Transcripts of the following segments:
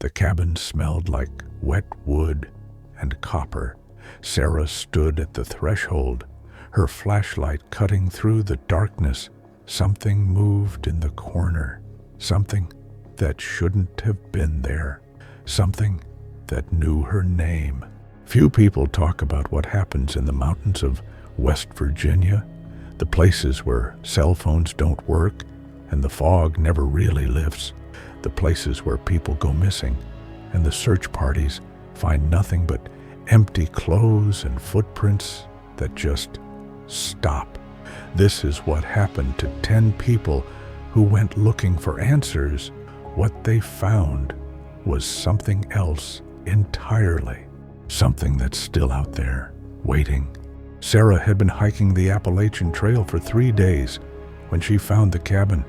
The cabin smelled like wet wood and copper. Sarah stood at the threshold, her flashlight cutting through the darkness. Something moved in the corner, something that shouldn't have been there, something that knew her name. Few people talk about what happens in the mountains of West Virginia, the places where cell phones don't work and the fog never really lifts, the places where people go missing and the search parties find nothing but empty clothes and footprints that just stop. This is what happened to 10 people who went looking for answers. What they found was something else entirely, something that's still out there, waiting. Sarah had been hiking the Appalachian Trail for 3 days when she found the cabin.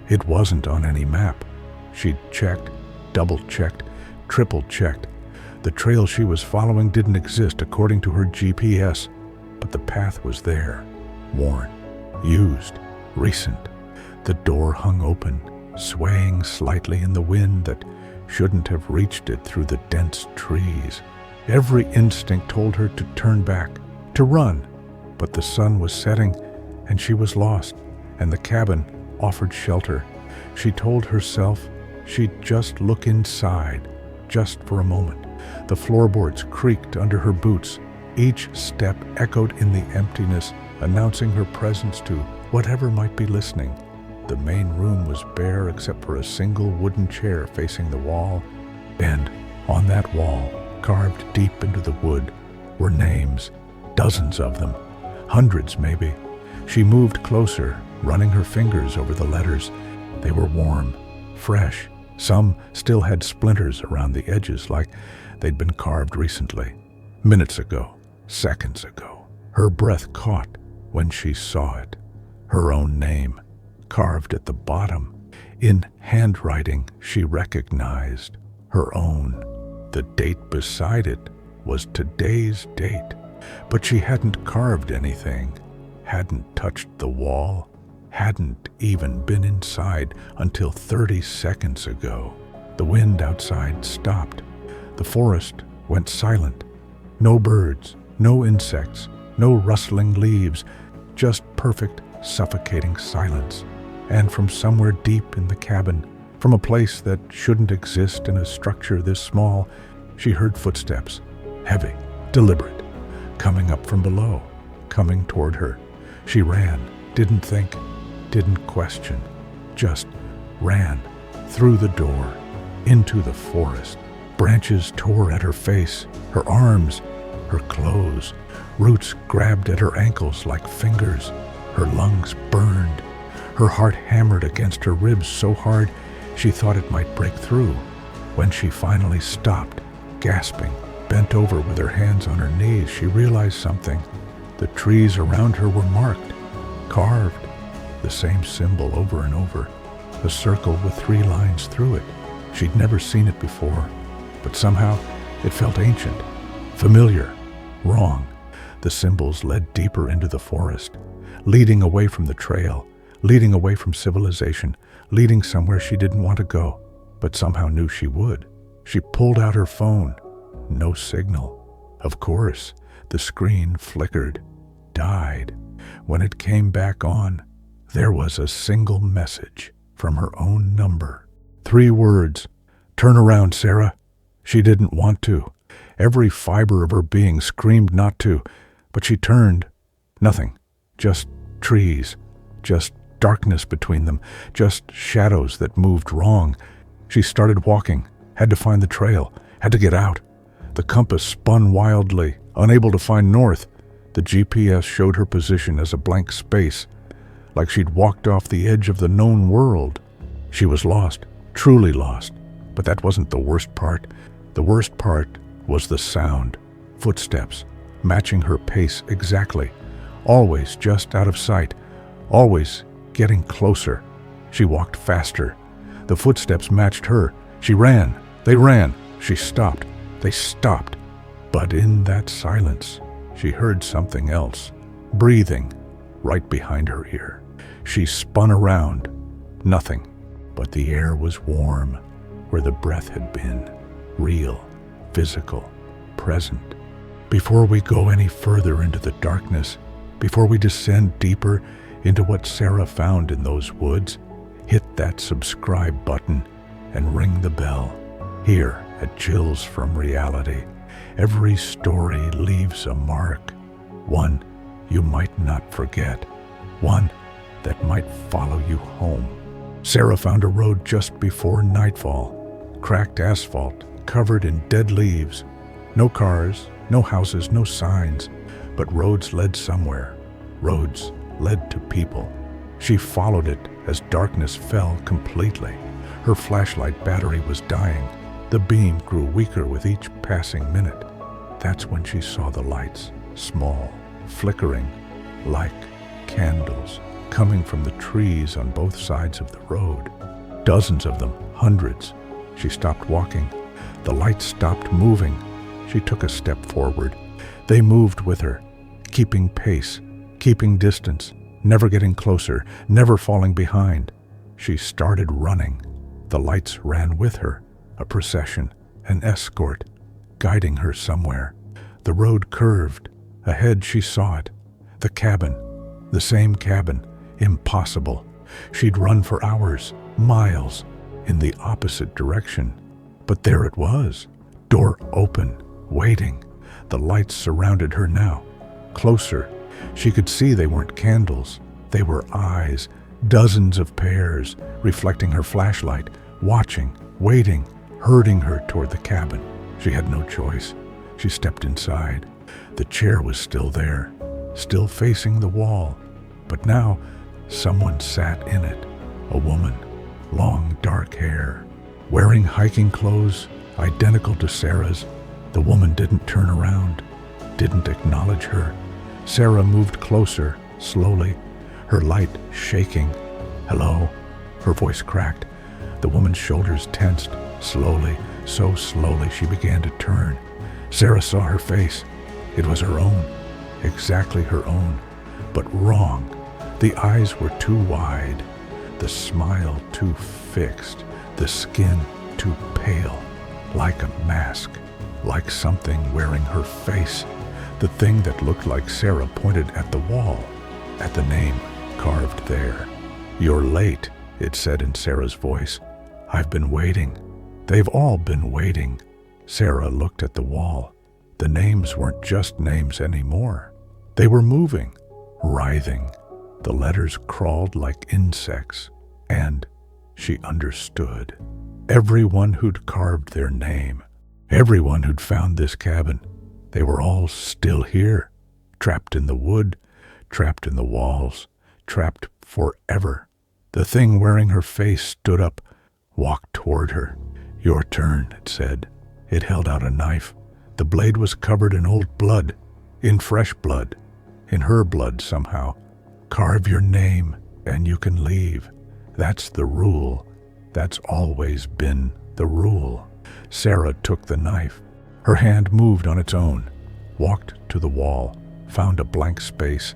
It wasn't on any map. She'd checked, double-checked, triple-checked. The trail she was following didn't exist according to her GPS, but the path was there, worn, used, recent. The door hung open, swaying slightly in the wind that shouldn't have reached it through the dense trees. Every instinct told her to turn back, to run, but the sun was setting and she was lost, and the cabin offered shelter. She told herself she'd just look inside, just for a moment. The floorboards creaked under her boots. Each step echoed in the emptiness, announcing her presence to whatever might be listening. The main room was bare except for a single wooden chair facing the wall, and on that wall, carved deep into the wood, were names, dozens of them, hundreds maybe. She moved closer, running her fingers over the letters. They were warm, fresh. Some still had splinters around the edges like they'd been carved recently, minutes ago, seconds ago. Her breath caught when she saw it. Her own name, carved at the bottom. In handwriting she recognized her own. The date beside it was today's date, but she hadn't carved anything, hadn't touched the wall, hadn't even been inside until 30 seconds ago. The wind outside stopped. The forest went silent. No birds, no insects, no rustling leaves, just perfect, suffocating silence. And from somewhere deep in the cabin, from a place that shouldn't exist in a structure this small, she heard footsteps, heavy, deliberate, coming up from below, coming toward her. She ran, didn't think, didn't question, just ran through the door, into the forest. Branches tore at her face, her arms, her clothes. Roots grabbed at her ankles like fingers. Her lungs burned. Her heart hammered against her ribs so hard she thought it might break through. When she finally stopped, gasping, bent over with her hands on her knees, she realized something. The trees around her were marked, carved, the same symbol over and over, a circle with 3 lines through it. She'd never seen it before, but somehow it felt ancient, familiar, wrong. The symbols led deeper into the forest, leading away from the trail, leading away from civilization, leading somewhere she didn't want to go, but somehow knew she would. She pulled out her phone. No signal. Of course, the screen flickered, died. When it came back on, there was a single message from her own number. 3 words. "Turn around, Sarah." She didn't want to. Every fiber of her being screamed not to, but she turned. Nothing. Just trees. Just darkness between them. Just shadows that moved wrong. She started walking. Had to find the trail. Had to get out. The compass spun wildly, unable to find north. The GPS showed her position as a blank space, like she'd walked off the edge of the known world. She was lost, truly lost. But that wasn't the worst part. The worst part was the sound. Footsteps, matching her pace exactly. Always just out of sight. Always getting closer. She walked faster. The footsteps matched her. She ran. They ran. She stopped. They stopped. But in that silence, she heard something else, breathing right behind her ear. She spun around. Nothing, but the air was warm. where the breath had been, real, physical, present. Before we go any further into the darkness, before we descend deeper into what Sarah found in those woods, hit that subscribe button and ring the bell. Here at Chills from Reality, every story leaves a mark, one you might not forget, one that might follow you home. Sarah found a road just before nightfall, cracked asphalt, covered in dead leaves. No cars, no houses, no signs, but roads led somewhere. Roads led to people. She followed it as darkness fell completely. Her flashlight battery was dying. The beam grew weaker with each passing minute. That's when she saw the lights, small, flickering, like candles, coming from the trees on both sides of the road. Dozens of them, hundreds. She stopped walking. The lights stopped moving. She took a step forward. They moved with her, keeping pace, keeping distance, never getting closer, never falling behind. She started running. The lights ran with her, a procession, an escort, guiding her somewhere. The road curved. Ahead she saw it. The cabin, the same cabin. Impossible. She'd run for hours, miles, in the opposite direction. But there it was, door open, waiting. The lights surrounded her now, closer. She could see they weren't candles. They were eyes, dozens of pairs, reflecting her flashlight, watching, waiting, herding her toward the cabin. She had no choice. She stepped inside. The chair was still there, still facing the wall. But now, someone sat in it, a woman, long dark hair, wearing hiking clothes identical to Sarah's. The woman didn't turn around, didn't acknowledge her. Sarah moved closer, slowly, her light shaking. "Hello?" Her voice cracked. The woman's shoulders tensed. Slowly, so slowly, she began to turn. Sarah saw her face. It was her own, exactly her own, but wrong. The eyes were too wide, the smile too fixed, the skin too pale, like a mask, like something wearing her face. The thing that looked like Sarah pointed at the wall, at the name carved there. "You're late," it said in Sarah's voice. "I've been waiting." They've all been waiting. Sarah looked at the wall. The names weren't just names anymore. They were moving, writhing. The letters crawled like insects, and she understood. Everyone who'd carved their name, everyone who'd found this cabin, they were all still here, trapped in the wood, trapped in the walls, trapped forever. The thing wearing her face stood up, walked toward her. "Your turn," it said. It held out a knife. The blade was covered in old blood, in fresh blood, in her blood somehow. "Carve your name and you can leave. That's the rule. That's always been the rule." Sarah took the knife. Her hand moved on its own, walked to the wall, found a blank space.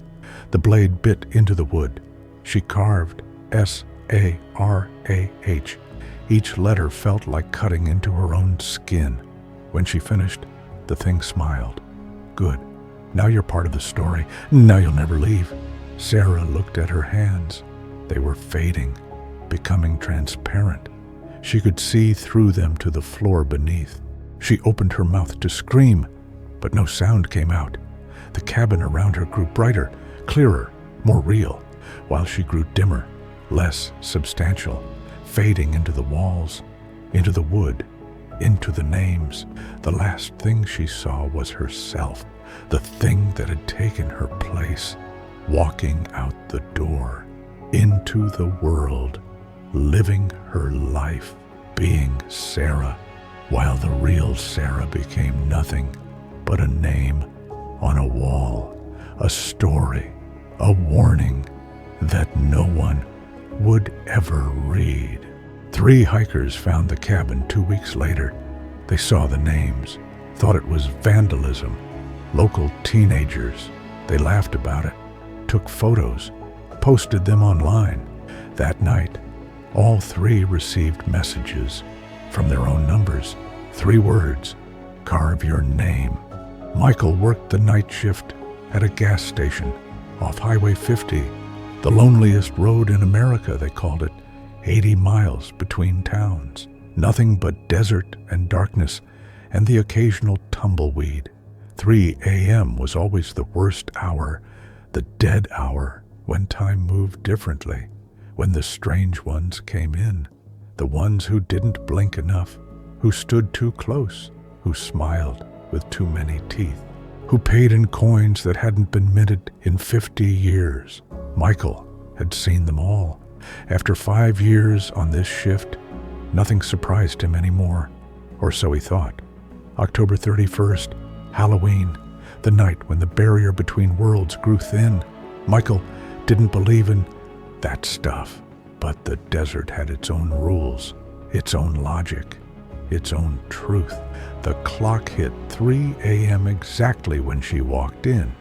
The blade bit into the wood. She carved S-A-R-A-H. Each letter felt like cutting into her own skin. When she finished, the thing smiled. "Good. Now you're part of the story. Now you'll never leave." Sarah looked at her hands. They were fading, becoming transparent. She could see through them to the floor beneath. She opened her mouth to scream, but no sound came out. The cabin around her grew brighter, clearer, more real, while she grew dimmer, less substantial, fading into the walls, into the wood, into the names. The last thing she saw was herself, the thing that had taken her place, walking out the door, into the world, living her life, being Sarah, while the real Sarah became nothing but a name on a wall, a story, a warning that no one would ever read. 3 hikers found the cabin 2 weeks later. They saw the names, thought it was vandalism. Local teenagers. They laughed about it, took photos, posted them online. That night, all 3 received messages. from their own numbers. 3 words: carve your name. Michael worked the night shift at a gas station off Highway 50, the loneliest road in America, they called it, 80 miles between towns. Nothing but desert and darkness and the occasional tumbleweed. 3 a.m. was always the worst hour, the dead hour, when time moved differently, when the strange ones came in, the ones who didn't blink enough, who stood too close, who smiled with too many teeth, who paid in coins that hadn't been minted in 50 years. Michael had seen them all. After 5 years on this shift, nothing surprised him anymore, or so he thought. October 31st, Halloween, the night when the barrier between worlds grew thin. Michael didn't believe in that stuff, but the desert had its own rules, its own logic, its own truth. The clock hit 3 a.m. exactly when she walked in.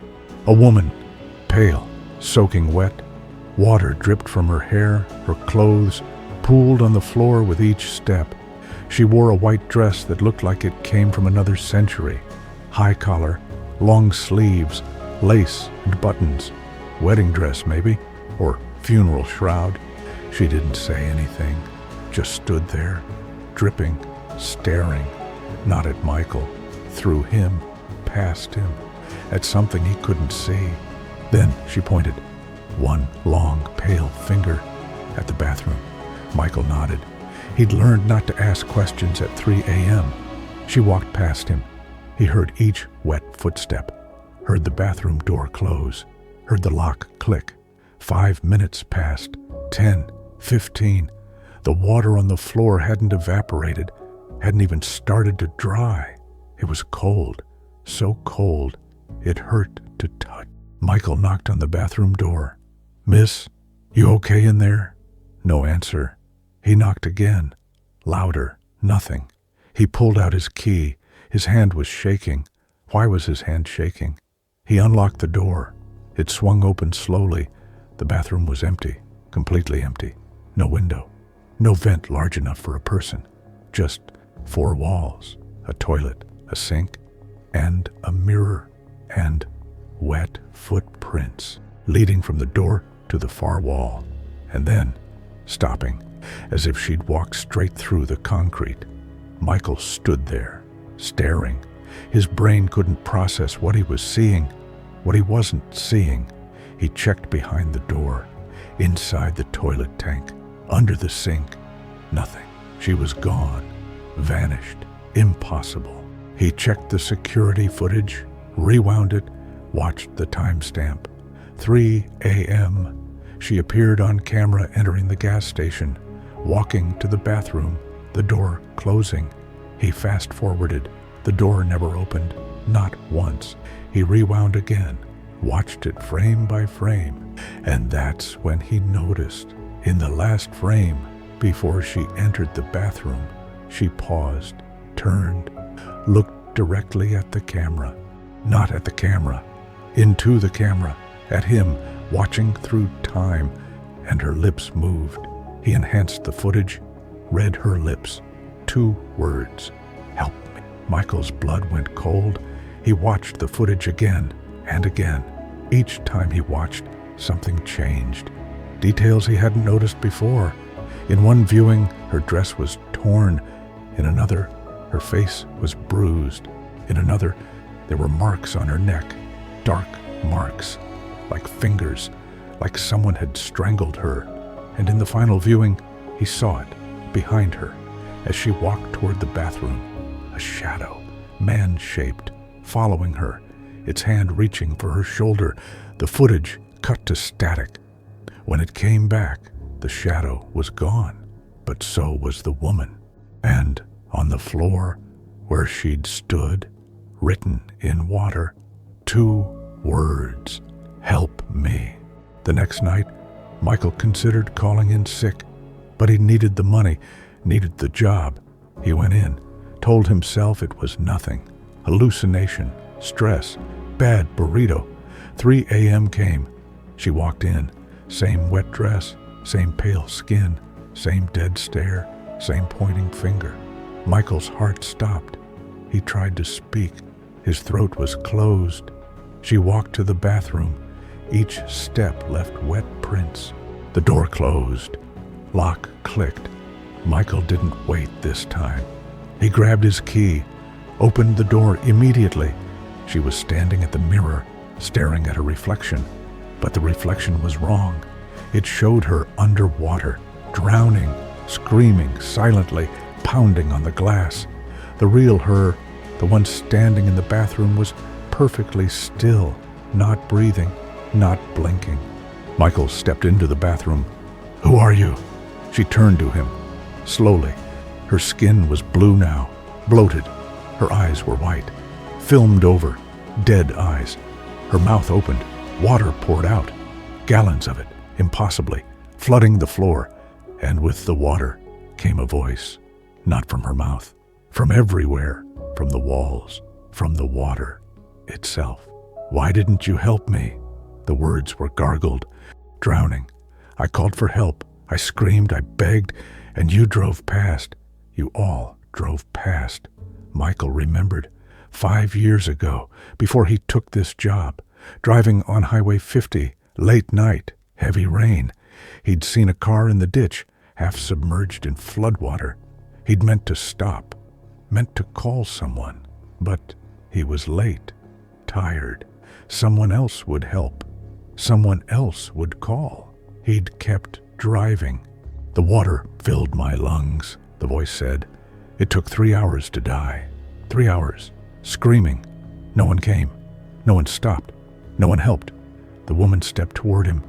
A woman, pale, soaking wet. Water dripped from her hair, her clothes pooled on the floor with each step. She wore a white dress that looked like it came from another century. High collar, long sleeves, lace and buttons. Wedding dress, maybe, or funeral shroud. She didn't say anything, just stood there, dripping, staring, not at Michael, through him, past him, at something he couldn't see. Then she pointed, one long, pale finger, at the bathroom. Michael nodded. He'd learned not to ask questions at 3 a.m. She walked past him. He heard each wet footstep, heard the bathroom door close, heard the lock click. 5 minutes passed, 10, 15. The water on the floor hadn't evaporated, hadn't even started to dry. It was cold, so cold it hurt to touch. Michael knocked on the bathroom door. "Miss, you okay in there?" No answer. He knocked again. Louder. Nothing. He pulled out his key. His hand was shaking. Why was his hand shaking? He unlocked the door. It swung open slowly. The bathroom was empty. Completely empty. No window. No vent large enough for a person. Just 4 walls. A toilet. A sink. And a mirror. And wet footprints leading from the door to the far wall. And then stopping, as if she'd walked straight through the concrete. Michael stood there, staring. His brain couldn't process what he was seeing, what he wasn't seeing. He checked behind the door, inside the toilet tank, under the sink. Nothing. She was gone, vanished, impossible. He checked the security footage, rewound it, watched the timestamp. 3 a.m. She appeared on camera entering the gas station, walking to the bathroom, the door closing. He fast-forwarded. The door never opened, not once. He rewound again, watched it frame by frame, and that's when he noticed. In the last frame, before she entered the bathroom, she paused, turned, looked directly at the camera. Not at the camera, into the camera, at him, watching through time, and her lips moved. He enhanced the footage, read her lips. 2 words: help me. Michael's blood went cold. He watched the footage again and again. Each time he watched, something changed. Details he hadn't noticed before. In one viewing, her dress was torn. In another, her face was bruised. In another, there were marks on her neck, dark marks, like fingers, like someone had strangled her. And in the final viewing, he saw it, behind her, as she walked toward the bathroom. A shadow, man-shaped, following her, its hand reaching for her shoulder. The footage cut to static. When it came back, the shadow was gone, but so was the woman. And on the floor, where she'd stood, written in water, 2 words: help me. The next night, Michael considered calling in sick, but he needed the money, needed the job. He went in, told himself it was nothing. Hallucination, stress, bad burrito. 3 a.m. came. She walked in. Same wet dress, same pale skin, same dead stare, same pointing finger. Michael's heart stopped. He tried to speak. His throat was closed. She walked to the bathroom. Each step left wet prints. The door closed. Lock clicked. Michael didn't wait this time. He grabbed his key, opened the door immediately. She was standing at the mirror, staring at her reflection. But the reflection was wrong. It showed her underwater, drowning, screaming silently, pounding on the glass. The real her, the one standing in the bathroom, was perfectly still, not breathing, not blinking. Michael stepped into the bathroom. "Who are you?" She turned to him. Slowly. Her skin was blue now, bloated. Her eyes were white, filmed over, dead eyes. Her mouth opened. Water poured out, gallons of it, impossibly, flooding the floor. And with the water came a voice, not from her mouth, from everywhere, from the walls, from the water itself. "Why didn't you help me?" The words were gargled, drowning. "I called for help. I screamed, I begged, and you drove past. You all drove past." Michael remembered 5 years ago, before he took this job, driving on Highway 50, late night, heavy rain. He'd seen a car in the ditch, half submerged in floodwater. He'd meant to stop, meant to call someone, but he was late, tired. Someone else would help. Someone else would call. He'd kept driving. "The water filled my lungs," the voice said. "It took 3 hours to die. 3 hours, screaming. No one came. No one stopped. No one helped." The woman stepped toward him.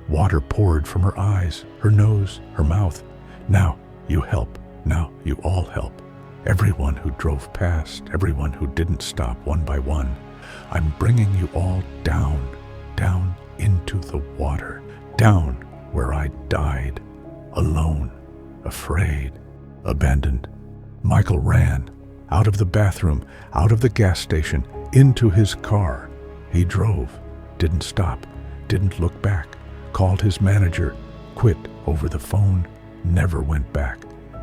Water poured from her eyes, her nose, her mouth. "Now you help. Now you all help. Everyone who drove past, everyone who didn't stop, one by one. I'm bringing you all down, down into the water, down where I died, alone, afraid, abandoned." Michael ran, out of the bathroom, out of the gas station, into his car. He drove, didn't stop, didn't look back, called his manager, quit over the phone, never went back.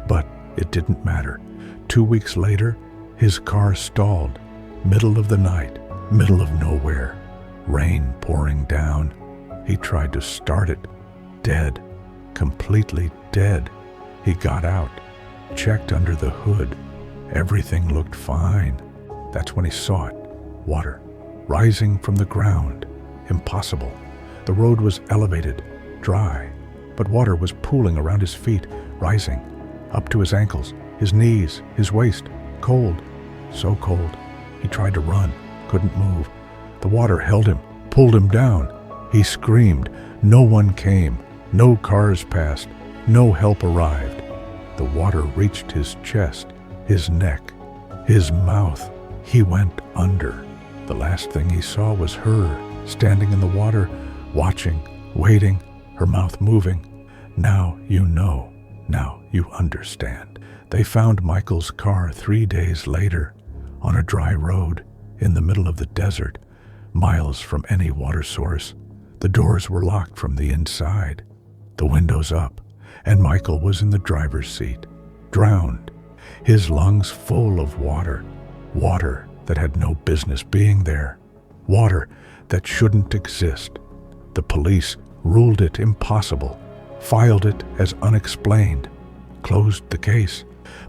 But it didn't matter. 2 weeks later, his car stalled, middle of the night, middle of nowhere, rain pouring down. He tried to start it, dead, completely dead. He got out, checked under the hood. Everything looked fine. That's when he saw it. Water, rising from the ground. Impossible. The road was elevated, dry, but water was pooling around his feet, rising, up to his ankles, his knees, his waist, cold, so cold. He tried to run, couldn't move. The water held him, pulled him down. He screamed. No one came. No cars passed. No help arrived. The water reached his chest, his neck, his mouth. He went under. The last thing he saw was her, standing in the water, watching, waiting, her mouth moving. Now you know. Now you understand. They found Michael's car 3 days later, on a dry road, in the middle of the desert, miles from any water source. The doors were locked from the inside, the windows up, and Michael was in the driver's seat, drowned, his lungs full of water, water that had no business being there, water that shouldn't exist. The police ruled it impossible, filed it as unexplained, closed the case.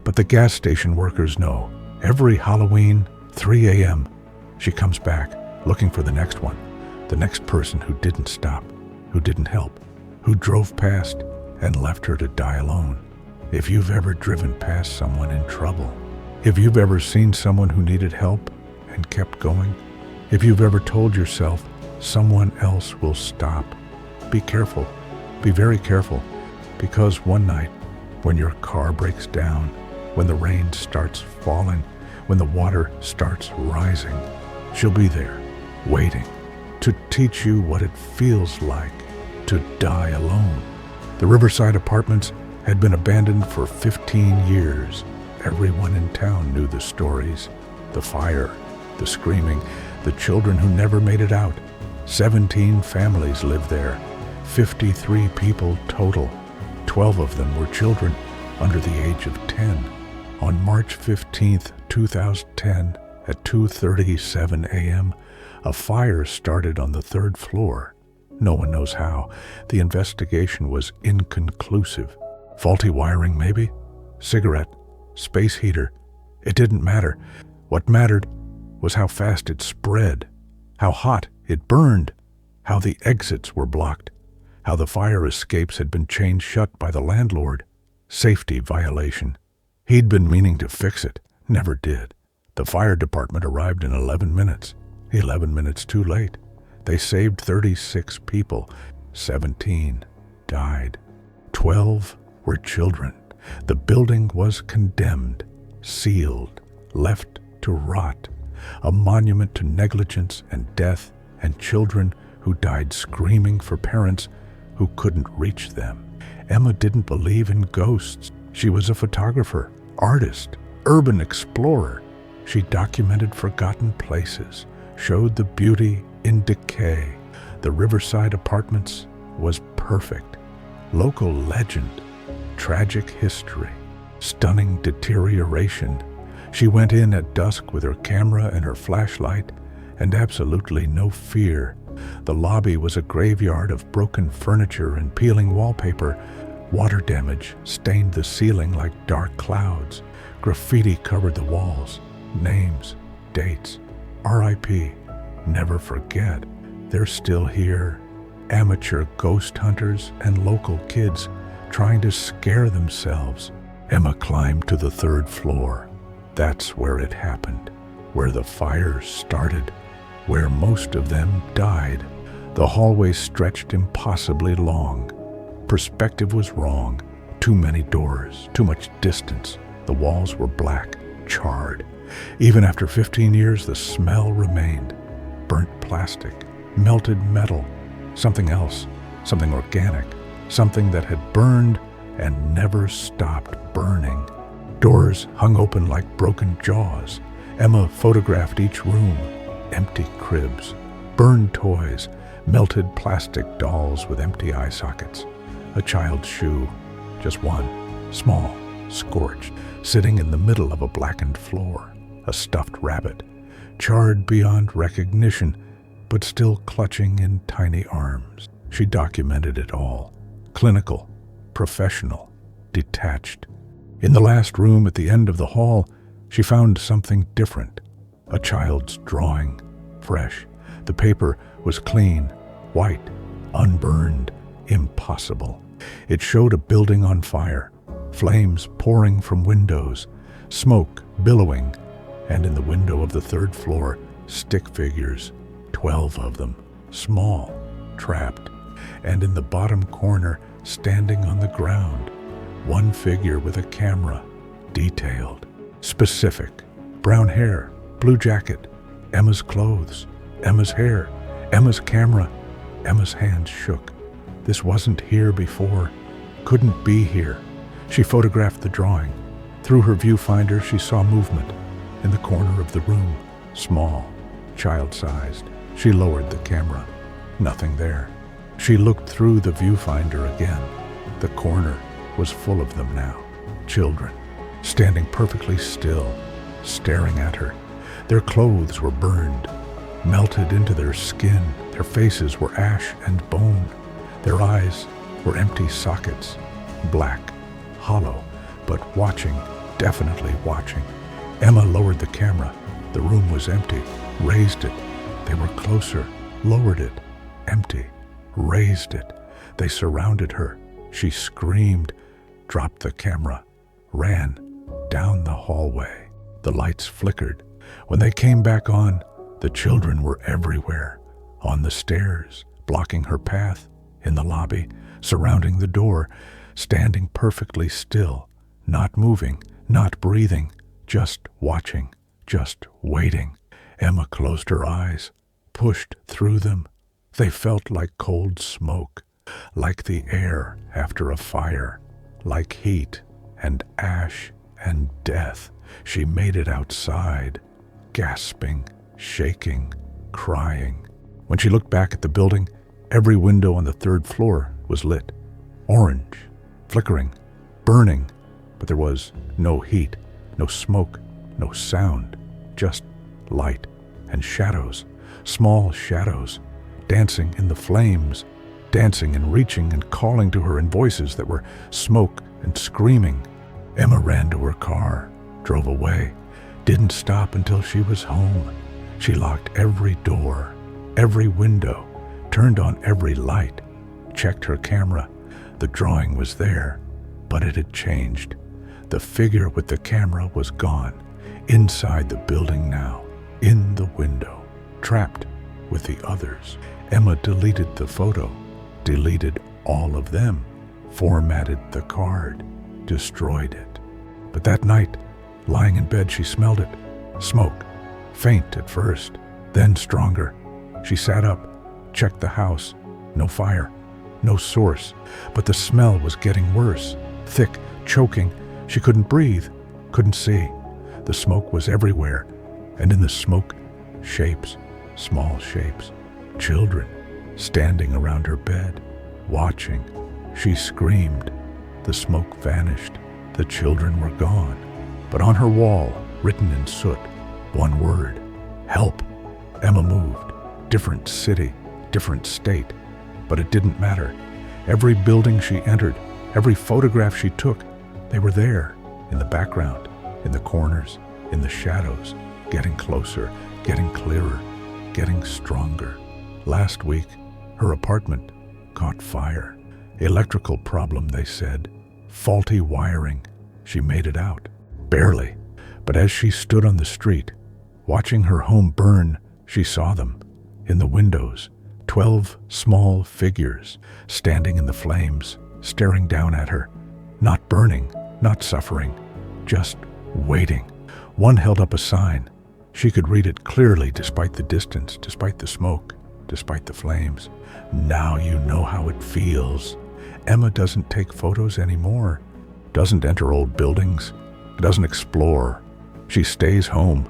But the gas station workers know. Every Halloween, 3 a.m., she comes back, looking for the next one, the next person who didn't stop, who didn't help, who drove past and left her to die alone. If you've ever driven past someone in trouble, if you've ever seen someone who needed help and kept going, if you've ever told yourself someone else will stop, be careful, be very careful, because one night, when your car breaks down, when the rain starts falling, when the water starts rising, she'll be there, waiting, to teach you what it feels like to die alone. The Riverside Apartments had been abandoned for 15 years. Everyone in town knew the stories, the fire, the screaming, the children who never made it out. 17 families lived there, 53 people total. 12 of them were children under the age of 10. On March 15th, 2010, at 2:37 a.m., a fire started on the third floor. No one knows how. The investigation was inconclusive. Faulty wiring, maybe? Cigarette? Space heater? It didn't matter. What mattered was how fast it spread, how hot it burned, how the exits were blocked, how the fire escapes had been chained shut by the landlord. Safety violation. He'd been meaning to fix it, never did. The fire department arrived in 11 minutes. 11 minutes too late. They saved 36 people. 17 died. 12 were children. The building was condemned, sealed, left to rot. A monument to negligence and death and children who died screaming for parents who couldn't reach them. Emma didn't believe in ghosts. She was a photographer, artist, urban explorer. She documented forgotten places, showed the beauty in decay. The Riverside Apartments was perfect. Local legend, tragic history, stunning deterioration. She went in at dusk with her camera and her flashlight, and absolutely no fear. The lobby was a graveyard of broken furniture and peeling wallpaper. Water damage stained the ceiling like dark clouds. Graffiti covered the walls. Names, dates, R.I.P. Never forget. They're still here. Amateur ghost hunters and local kids trying to scare themselves. Emma climbed to the third floor. That's where it happened, where the fire started, where most of them died. The hallway stretched impossibly long. Perspective was wrong. Too many doors, too much distance. The walls were black, charred. Even after 15 years, the smell remained. Burnt plastic, melted metal, something else, something organic, something that had burned and never stopped burning. Doors hung open like broken jaws. Emma photographed each room. Empty cribs, burned toys, melted plastic dolls with empty eye sockets. A child's shoe, just one, small, scorched, sitting in the middle of a blackened floor. A stuffed rabbit, charred beyond recognition, but still clutching in tiny arms. She documented it all. Clinical, professional, detached. In the last room at the end of the hall, she found something different. A child's drawing, fresh. The paper was clean, white, unburned, impossible. It showed a building on fire, flames pouring from windows, smoke billowing, and in the window of the third floor, stick figures, 12 of them, small, trapped, and in the bottom corner, standing on the ground, one figure with a camera, detailed, specific, brown hair, blue jacket, Emma's clothes, Emma's hair, Emma's camera. Emma's hands shook. This wasn't here before, couldn't be here. She photographed the drawing. Through her viewfinder, she saw movement. In the corner of the room, small, child-sized. She lowered the camera. Nothing there. She looked through the viewfinder again. The corner was full of them now. Children, standing perfectly still, staring at her. Their clothes were burned, melted into their skin. Their faces were ash and bone. Their eyes were empty sockets, black, hollow, but watching, definitely watching. Emma lowered the camera. The room was empty. Raised it. They were closer. Lowered it. Empty. Raised it. They surrounded her. She screamed, dropped the camera, ran down the hallway. The lights flickered. When they came back on, the children were everywhere. On the stairs, blocking her path. In the lobby, surrounding the door, standing perfectly still, not moving, not breathing, just watching, just waiting. Emma closed her eyes, pushed through them. They felt like cold smoke, like the air after a fire, like heat and ash and death. She made it outside, gasping, shaking, crying. When she looked back at the building, every window on the third floor was lit. Orange, flickering, burning, but there was no heat, No smoke, no sound, just light and shadows, small shadows, dancing in the flames, dancing and reaching and calling to her in voices that were smoke and screaming. Emma ran to her car, drove away, didn't stop until she was home. She locked every door, every window, turned on every light, checked her camera. The drawing was there, but it had changed. The figure with the camera was gone, inside the building now, in the window, trapped with the others. Emma deleted the photo, deleted all of them, formatted the card, destroyed it. But that night, lying in bed, she smelled it. Smoke, faint at first, then stronger. She sat up, checked the house. No fire, no source, but the smell was getting worse, thick, choking. She couldn't breathe, couldn't see. The smoke was everywhere, and in the smoke, shapes, small shapes, children standing around her bed, watching. She screamed. The smoke vanished. The children were gone. But on her wall, written in soot, one word: help. Emma moved. Different city, different state. But it didn't matter. Every building she entered, every photograph she took, they were there, in the background, in the corners, in the shadows, getting closer, getting clearer, getting stronger. Last week, her apartment caught fire. Electrical problem, they said. Faulty wiring. She made it out. Barely. But as she stood on the street, watching her home burn, she saw them. In the windows, 12 small figures, standing in the flames, staring down at her. Not burning, not suffering, just waiting. One held up a sign. She could read it clearly despite the distance, despite the smoke, despite the flames. Now you know how it feels. Emma doesn't take photos anymore, doesn't enter old buildings, doesn't explore. She stays home,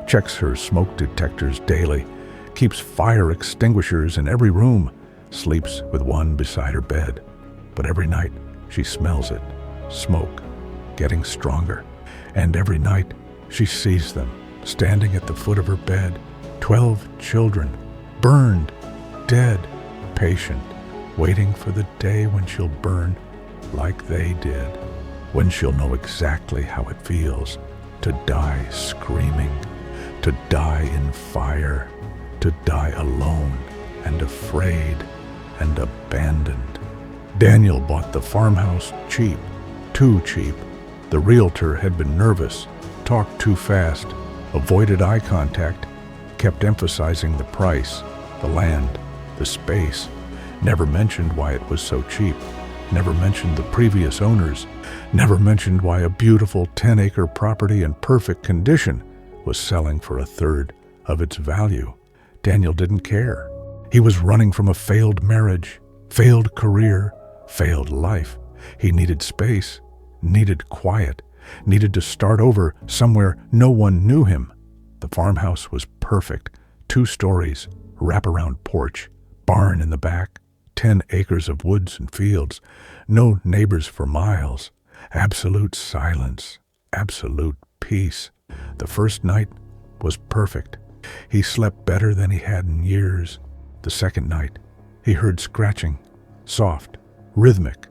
checks her smoke detectors daily, keeps fire extinguishers in every room, sleeps with one beside her bed. But every night she smells it, smoke, getting stronger. And every night she sees them, standing at the foot of her bed, 12 children, burned, dead, patient, waiting for the day when she'll burn like they did, when she'll know exactly how it feels to die screaming, to die in fire, to die alone and afraid and abandoned. Daniel bought the farmhouse cheap, too cheap. The realtor had been nervous, talked too fast, avoided eye contact, kept emphasizing the price, the land, the space, never mentioned why it was so cheap, never mentioned the previous owners, never mentioned why a beautiful 10-acre property in perfect condition was selling for 1/3 of its value. Daniel didn't care. He was running from a failed marriage, failed career, failed life. He needed space, needed quiet, needed to start over somewhere no one knew him. The farmhouse was perfect. 2 stories, wraparound porch, barn in the back, 10 acres of woods and fields, no neighbors for miles, absolute silence, absolute peace. The first night was perfect. He slept better than he had in years. The second night, he heard scratching, soft, rhythmic,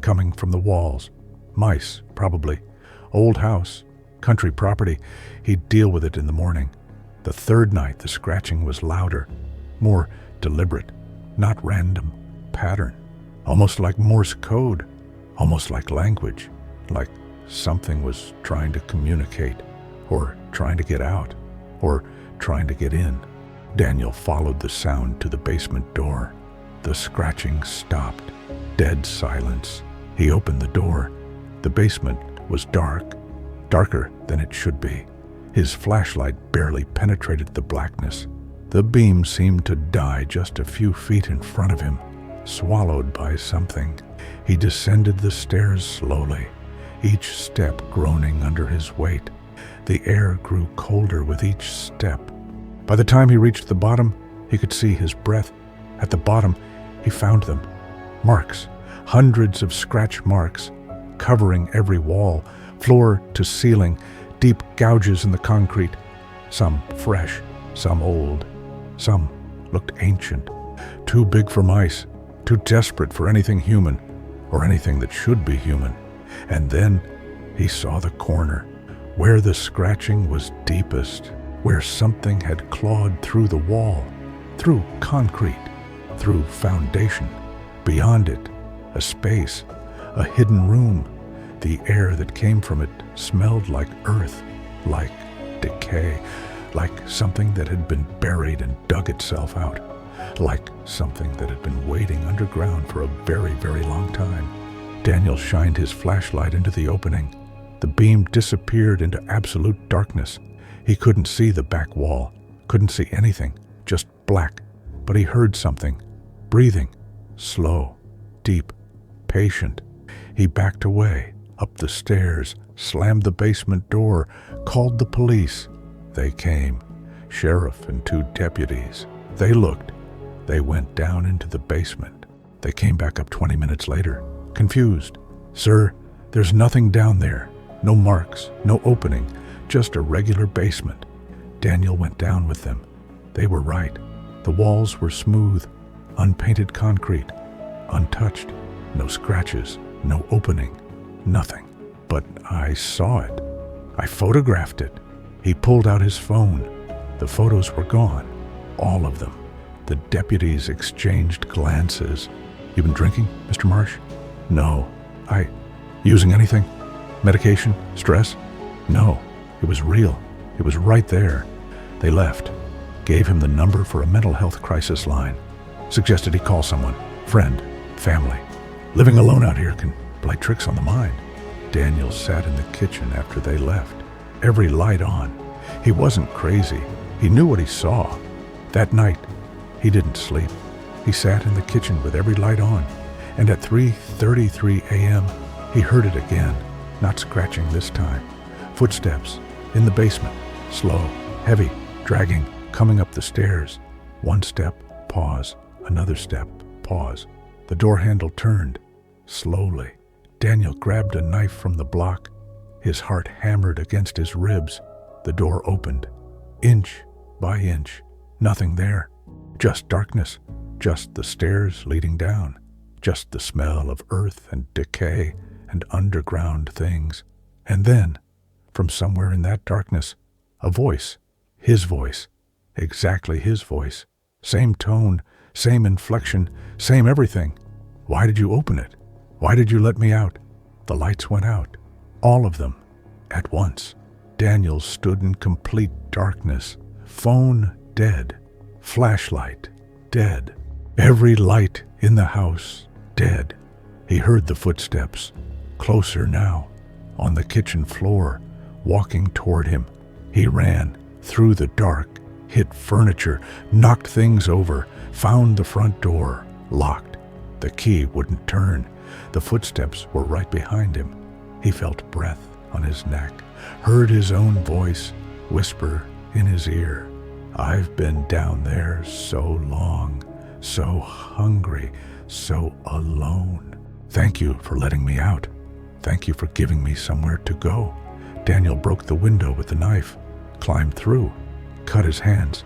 coming from the walls. Mice, probably. Old house, country property. He'd deal with it in the morning. The third night, the scratching was louder, more deliberate, not random, pattern, almost like Morse code, almost like language, like something was trying to communicate, or trying to get out, or trying to get in. Daniel followed the sound to the basement door. The scratching stopped. Dead silence. He opened the door. The basement was dark, darker than it should be. His flashlight barely penetrated the blackness. The beam seemed to die just a few feet in front of him, swallowed by something. He descended the stairs slowly, each step groaning under his weight. The air grew colder with each step. By the time he reached the bottom, he could see his breath. At the bottom, he found them. Marks, hundreds of scratch marks, covering every wall, floor to ceiling, deep gouges in the concrete, some fresh, some old, some looked ancient, too big for mice, too desperate for anything human, or anything that should be human. And then he saw the corner, where the scratching was deepest, where something had clawed through the wall, through concrete, through foundation. Beyond it, a space, a hidden room. The air that came from it smelled like earth, like decay, like something that had been buried and dug itself out, like something that had been waiting underground for a very, very long time. Daniel shined his flashlight into the opening. The beam disappeared into absolute darkness. He couldn't see the back wall, couldn't see anything, just black. But he heard something, breathing, slow, deep, patient. He backed away, up the stairs, slammed the basement door, called the police. They came, sheriff and 2 deputies. They looked. They went down into the basement. They came back up 20 minutes later, confused. "Sir, there's nothing down there. No marks, no opening, just a regular basement." Daniel went down with them. They were right. The walls were smooth, unpainted concrete, untouched, no scratches, no opening, nothing. But I saw it. I photographed it. He pulled out his phone. The photos were gone, all of them. The deputies exchanged glances. "You been drinking, Mr. Marsh?" "No." Using anything? Medication? Stress?" "No. It was real. It was right there." They left. Gave him the number for a mental health crisis line. Suggested he call someone, friend, family. Living alone out here can play tricks on the mind. Daniel sat in the kitchen after they left, every light on. He wasn't crazy. He knew what he saw. That night, he didn't sleep. He sat in the kitchen with every light on, and at 3:33 a.m., he heard it again, not scratching this time. Footsteps in the basement, slow, heavy, dragging, coming up the stairs. One step, pause. Another step, pause. The door handle turned. Slowly, Daniel grabbed a knife from the block. His heart hammered against his ribs. The door opened. Inch by inch. Nothing there. Just darkness. Just the stairs leading down. Just the smell of earth and decay and underground things. And then, from somewhere in that darkness, a voice. His voice. Exactly his voice. Same tone, same inflection, same everything. "Why did you open it? Why did you let me out?" The lights went out. All of them. At once. Daniel stood in complete darkness. Phone dead. Flashlight dead. Every light in the house dead. He heard the footsteps. Closer now. On the kitchen floor. Walking toward him. He ran. Through the dark. Hit furniture. Knocked things over. Found the front door. Locked. The key wouldn't turn. The footsteps were right behind him. He felt breath on his neck. Heard his own voice whisper in his ear. "I've been down there so long. So hungry. So alone. Thank you for letting me out. Thank you for giving me somewhere to go." Daniel broke the window with the knife. Climbed through. Cut his hands.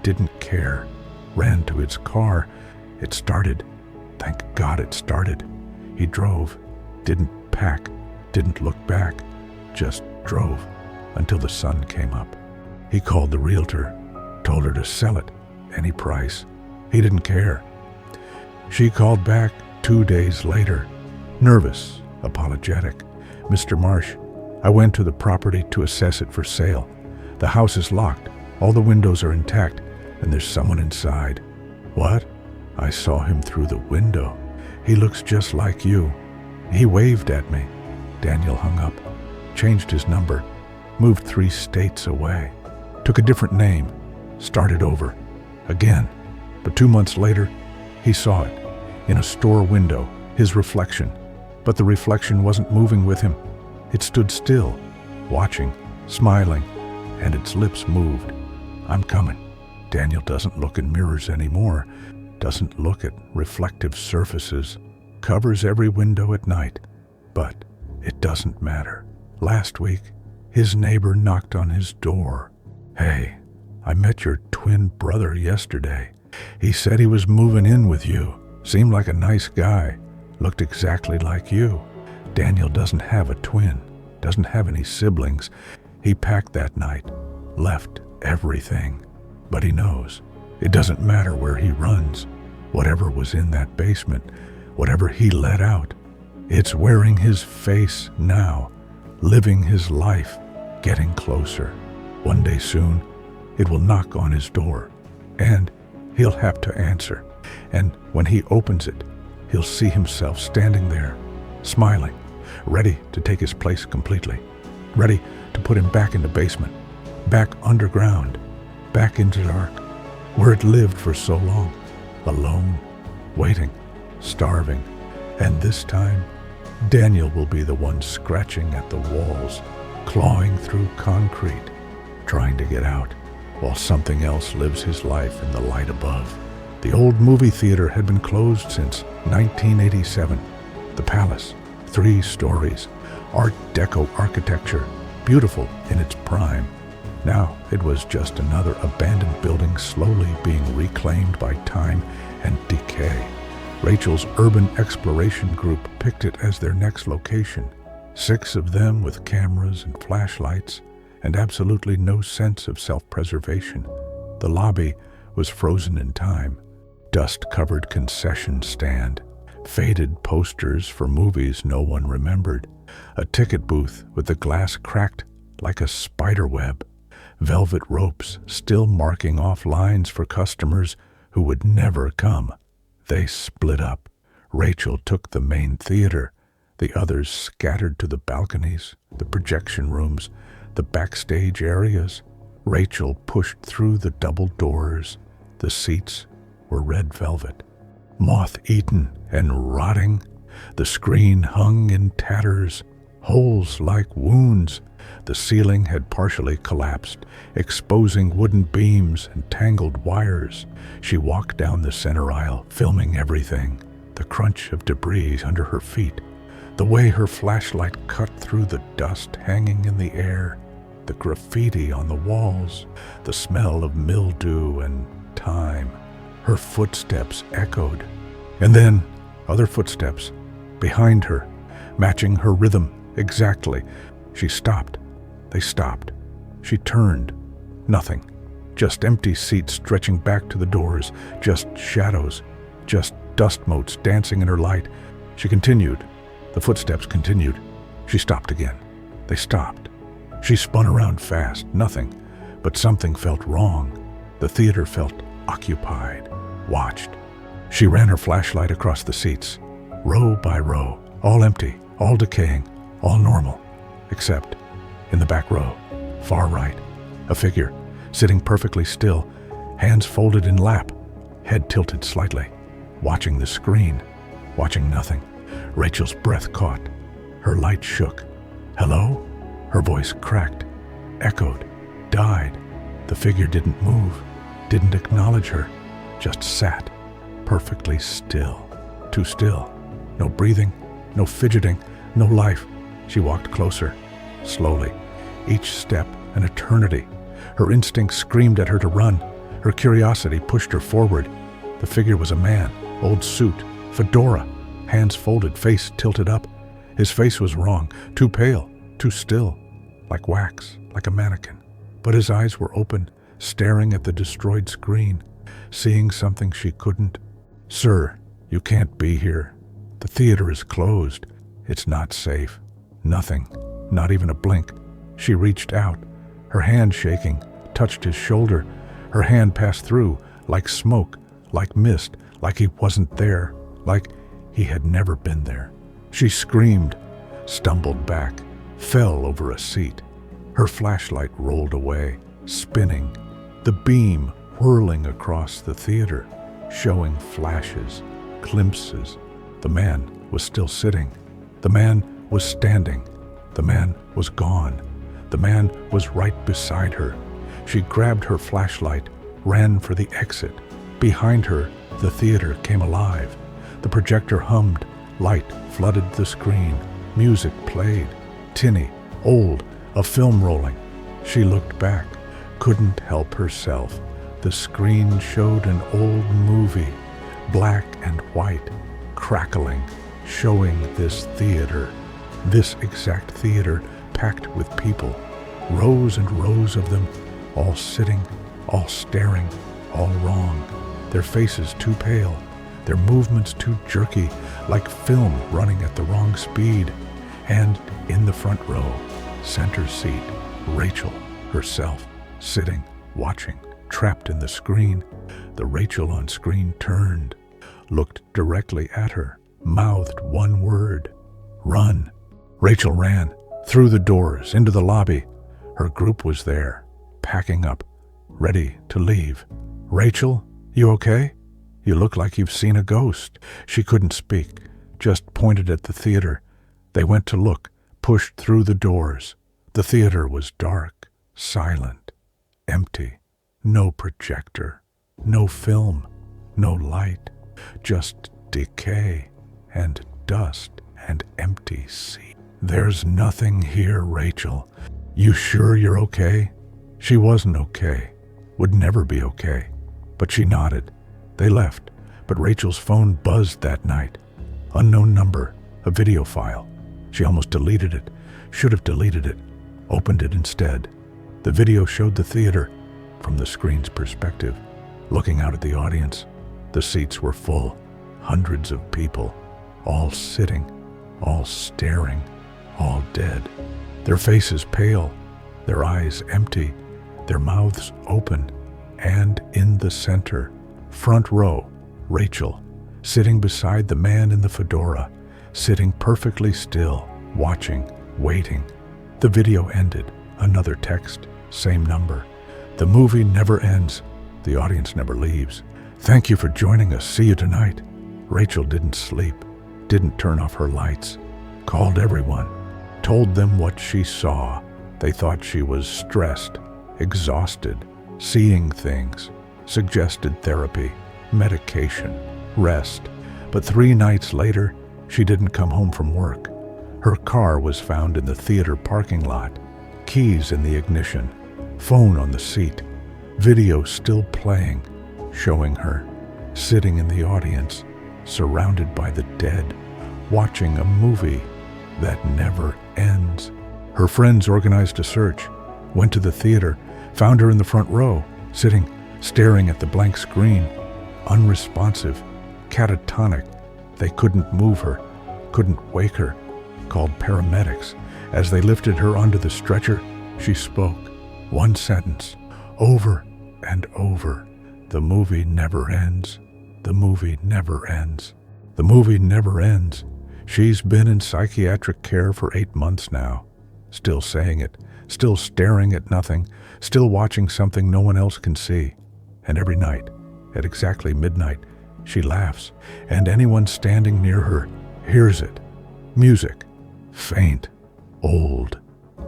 Didn't care. Ran to his car. It started. Thank God it started. He drove. Didn't pack. Didn't look back. Just drove until the sun came up. He called the realtor. Told her to sell it. Any price. He didn't care. She called back 2 days later. Nervous. Apologetic. "Mr. Marsh, I went to the property to assess it for sale. The house is locked. All the windows are intact, and there's someone inside." "What?" "I saw him through the window. He looks just like you. He waved at me." Daniel hung up, changed his number, moved 3 states away, took a different name, started over, again. But 2 months later, he saw it, in a store window, his reflection. But the reflection wasn't moving with him. It stood still, watching, smiling, and its lips moved. "I'm coming." Daniel doesn't look in mirrors anymore, doesn't look at reflective surfaces, covers every window at night. But it doesn't matter. Last week, His neighbor knocked on his door. "Hey, I met your twin brother yesterday. He said he was moving in with you. Seemed like a nice guy. Looked exactly like you. Daniel doesn't have a twin, doesn't have any siblings. He packed that night, left everything. But he knows. It doesn't matter where he runs. Whatever was in that basement, whatever he let out, it's wearing his face now, living his life, getting closer. One day soon, it will knock on his door, and he'll have to answer. And when he opens it, he'll see himself standing there, smiling, ready to take his place completely, ready to put him back in the basement, back underground, back into the dark, where it lived for so long, alone, waiting, starving. And this time, Daniel will be the one scratching at the walls, clawing through concrete, trying to get out, while something else lives his life in the light above. The old movie theater had been closed since 1987. The Palace, 3 stories, Art Deco architecture, beautiful in its prime. Now it was just another abandoned building slowly being reclaimed by time and decay. Rachel's urban exploration group picked it as their next location. 6 of them with cameras and flashlights and absolutely no sense of self-preservation. The lobby was frozen in time. Dust-covered concession stand, faded posters for movies no one remembered, a ticket booth with the glass cracked like a spider web, velvet ropes still marking off lines for customers who would never come. They split up. Rachel took the main theater. The others scattered to the balconies, the projection rooms, the backstage areas. Rachel pushed through the double doors. The seats were red velvet, moth-eaten and rotting. The screen hung in tatters, holes like wounds. The ceiling had partially collapsed, exposing wooden beams and tangled wires. She walked down the center aisle, filming everything, the crunch of debris under her feet, the way her flashlight cut through the dust hanging in the air, the graffiti on the walls, the smell of mildew and time. Her footsteps echoed, and then other footsteps behind her, matching her rhythm exactly. She stopped. They stopped. She turned. Nothing. Just empty seats stretching back to the doors. Just shadows. Just dust motes dancing in her light. She continued. The footsteps continued. She stopped again. They stopped. She spun around fast. Nothing. But something felt wrong. The theater felt occupied, watched. She ran her flashlight across the seats, row by row, all empty, all decaying, all normal, except in the back row, far right, a figure sitting perfectly still, hands folded in lap, head tilted slightly, watching the screen, watching nothing. Rachel's breath caught. Her light shook. "Hello?" Her voice cracked, echoed, died. The figure didn't move, didn't acknowledge her, just sat, perfectly still. Too still. No breathing, no fidgeting, no life. She walked closer, slowly, each step an eternity. Her instinct screamed at her to run. Her curiosity pushed her forward. The figure was a man, old suit, fedora, hands folded, face tilted up. His face was wrong, too pale, too still, like wax, like a mannequin. But his eyes were open, staring at the destroyed screen, seeing something she couldn't. "Sir, you can't be here. The theater is closed. It's not safe." Nothing, not even a blink. She reached out, her hand shaking, touched his shoulder. Her hand passed through, like smoke, like mist, like he wasn't there, like he had never been there. She screamed, stumbled back, fell over a seat. Her flashlight rolled away, spinning, the beam whirling across the theater, showing flashes, glimpses. The man was still sitting. The man was standing. The man was gone. The man was right beside her. She grabbed her flashlight, ran for the exit. Behind her, the theater came alive. The projector hummed. Light flooded the screen. Music played. Tinny, old, A film rolling. She looked back, couldn't help herself. The screen showed an old movie, black and white, crackling, showing this theater, this exact theater packed with people, rows and rows of them, all sitting, all staring, all wrong, their faces too pale, their movements too jerky, like film running at the wrong speed. And in the front row, center seat, Rachel herself, sitting, watching, trapped in the screen. The Rachel on screen turned, looked directly at her, mouthed one word, "Run." Rachel ran, through the doors, into the lobby. Her group was there, packing up, ready to leave. "Rachel, you okay? You look like you've seen a ghost." She couldn't speak, just pointed at the theater. They went to look, pushed through the doors. The theater was dark, silent, empty. No projector, no film, no light, just decay and dust and empty sea. "There's nothing here, Rachel. You sure you're okay?" She wasn't okay, would never be okay, but she nodded. They left, but Rachel's phone buzzed that night. Unknown number, a video file. She almost deleted it, should have deleted it, opened it instead. The video showed the theater from the screen's perspective, looking out at the audience. The seats were full, hundreds of people, all sitting, all staring, all dead. Their faces pale, their eyes empty, their mouths open, and in the center, front row, Rachel, sitting beside the man in the fedora, sitting perfectly still, watching, waiting. The video ended. Another text, same number. "The movie never ends. The audience never leaves. Thank you for joining us. See you tonight." Rachel didn't sleep, didn't turn off her lights, called everyone, told them what she saw. They thought she was stressed, exhausted, seeing things, suggested therapy, medication, rest. But 3 nights later, she didn't come home from work. Her car was found in the theater parking lot, keys in the ignition, phone on the seat, video still playing, showing her sitting in the audience, surrounded by the dead, watching a movie that never ends. Her friends organized a search, went to the theater, found her in the front row, sitting, staring at the blank screen, unresponsive, catatonic. They couldn't move her, couldn't wake her, called paramedics. As they lifted her onto the stretcher, she spoke, one sentence, over and over. "The movie never ends. The movie never ends. The movie never ends." She's been in psychiatric care for 8 months now, still saying it, still staring at nothing, still watching something no one else can see. And every night, at exactly midnight, she laughs, and anyone standing near her hears it. Music, faint, old,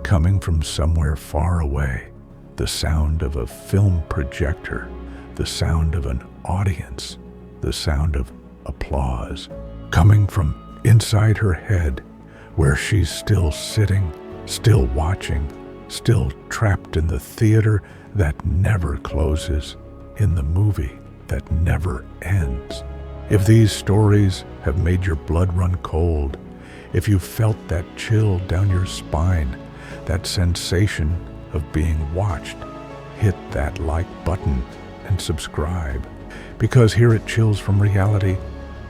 coming from somewhere far away. The sound of a film projector, the sound of an audience, the sound of applause, coming from inside her head, where she's still sitting, still watching, still trapped in the theater that never closes, in the movie that never ends. If these stories have made your blood run cold, if you felt that chill down your spine, that sensation of being watched, hit that like button and subscribe. Because here at Chills from Reality,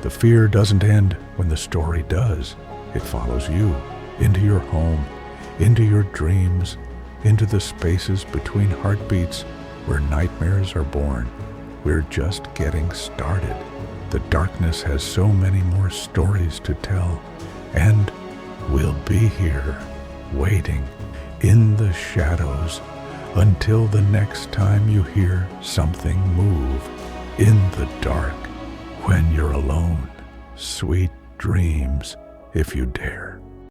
the fear doesn't end when the story does. It follows you into your home, into your dreams, into the spaces between heartbeats where nightmares are born. We're just getting started. The darkness has so many more stories to tell, and we'll be here, waiting in the shadows until the next time you hear something move in the dark when you're alone. Sweet dreams, if you dare.